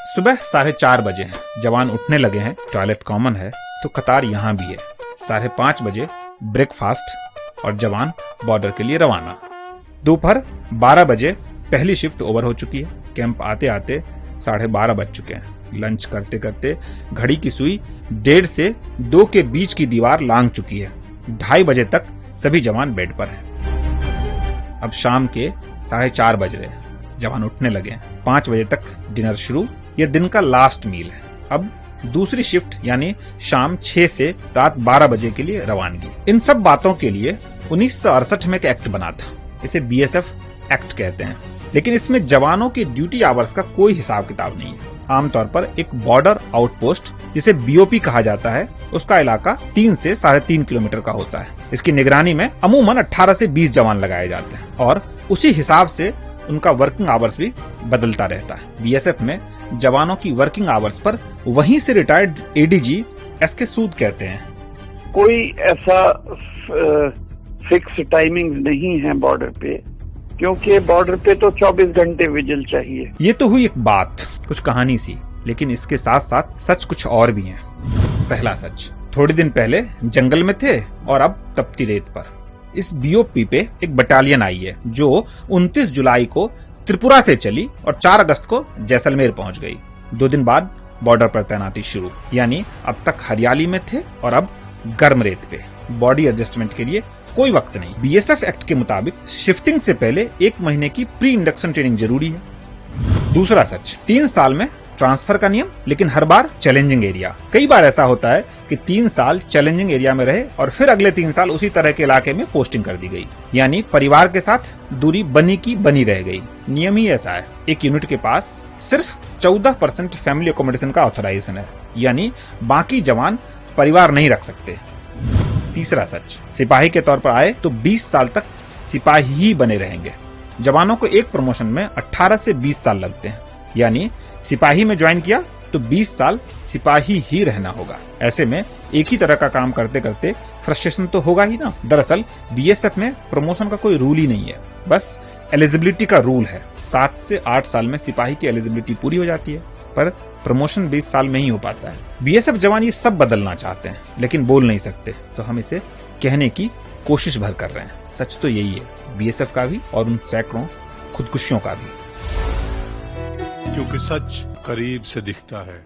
सुबह 4:30 बजे हैं, जवान उठने लगे हैं, टॉयलेट कॉमन है तो कतार यहाँ भी है। 5:30 बजे ब्रेकफास्ट और जवान बॉर्डर के लिए रवाना। दोपहर 12 बजे पहली शिफ्ट ओवर हो चुकी है। कैंप आते आते 12:30 बज चुके हैं। लंच करते करते घड़ी की सुई 1:30 से 2 के बीच की दीवार लांघ चुकी है। 2:30 बजे तक सभी जवान बेड पर हैं। अब शाम के 4:30 बज रहे हैं, जवान उठने लगे हैं। 5 बजे तक डिनर शुरू। यह दिन का लास्ट मील है। अब दूसरी शिफ्ट यानी शाम 6 से रात 12 बजे के लिए रवानगी। इन सब बातों के लिए 1968 में एक एक्ट बना था, इसे बीएसएफ एक्ट कहते हैं। लेकिन इसमें जवानों के ड्यूटी आवर्स का कोई हिसाब किताब नहीं है। आमतौर पर एक बॉर्डर आउटपोस्ट जिसे बीओपी कहा जाता है, उसका इलाका 3 से 3.5 किलोमीटर का होता है। इसकी निगरानी में अमूमन 18 से 20 जवान लगाए जाते हैं और उसी हिसाब से उनका वर्किंग आवर्स भी बदलता रहता है। बीएसएफ में जवानों की वर्किंग आवर्स पर वहीं से रिटायर्ड एडीजी एसके सूद कहते हैं, कोई ऐसा फिक्स टाइमिंग नहीं है बॉर्डर पे, क्योंकि बॉर्डर पे तो 24 घंटे विजिल चाहिए। ये तो हुई एक बात, कुछ कहानी सी, लेकिन इसके साथ साथ सच कुछ और भी है। पहला सच, थोड़े दिन पहले जंगल में थे और अब तपती रेत पर। इस बीओपी पे एक बटालियन आई है जो 29 जुलाई को त्रिपुरा से चली और 4 अगस्त को जैसलमेर पहुंच गई। 2 दिन बाद बॉर्डर पर तैनाती शुरू, यानी अब तक हरियाली में थे और अब गर्म रेत पे। बॉडी एडजस्टमेंट के लिए कोई वक्त नहीं। बीएसएफ एक्ट के मुताबिक शिफ्टिंग से पहले 1 महीने की प्री इंडक्शन ट्रेनिंग जरूरी है। दूसरा सच, 3 साल में ट्रांसफर का नियम, लेकिन हर बार चैलेंजिंग एरिया। कई बार ऐसा होता है कि 3 साल चैलेंजिंग एरिया में रहे और फिर अगले 3 साल उसी तरह के इलाके में पोस्टिंग कर दी गई, यानी परिवार के साथ दूरी बनी की बनी रह गई। नियम ही ऐसा है। एक यूनिट के पास सिर्फ 14% फैमिली अकोमोडेशन का ऑथराइजेशन है, यानी बाकी जवान परिवार नहीं रख सकते। तीसरा सच, सिपाही के तौर पर आए तो 20 साल तक सिपाही ही बने रहेंगे। जवानों को एक प्रमोशन में 18 से 20 साल लगते हैं, यानी सिपाही में ज्वाइन किया तो 20 साल सिपाही ही रहना होगा। ऐसे में एक ही तरह का काम करते करते फ्रस्ट्रेशन तो होगा ही ना। दरअसल बीएसएफ में प्रमोशन का कोई रूल ही नहीं है, बस एलिजिबिलिटी का रूल है। 7 से 8 साल में सिपाही की एलिजिबिलिटी पूरी हो जाती है, पर प्रमोशन 20 साल में ही हो पाता है। बीएसएफ जवान ये सब बदलना चाहते हैं, लेकिन बोल नहीं सकते, तो हम इसे कहने की कोशिश भर कर रहे हैं। सच तो यही है, बीएसएफ का भी और उन सैकड़ों खुदकुशियों का भी। क्योंकि सच करीब से दिखता है।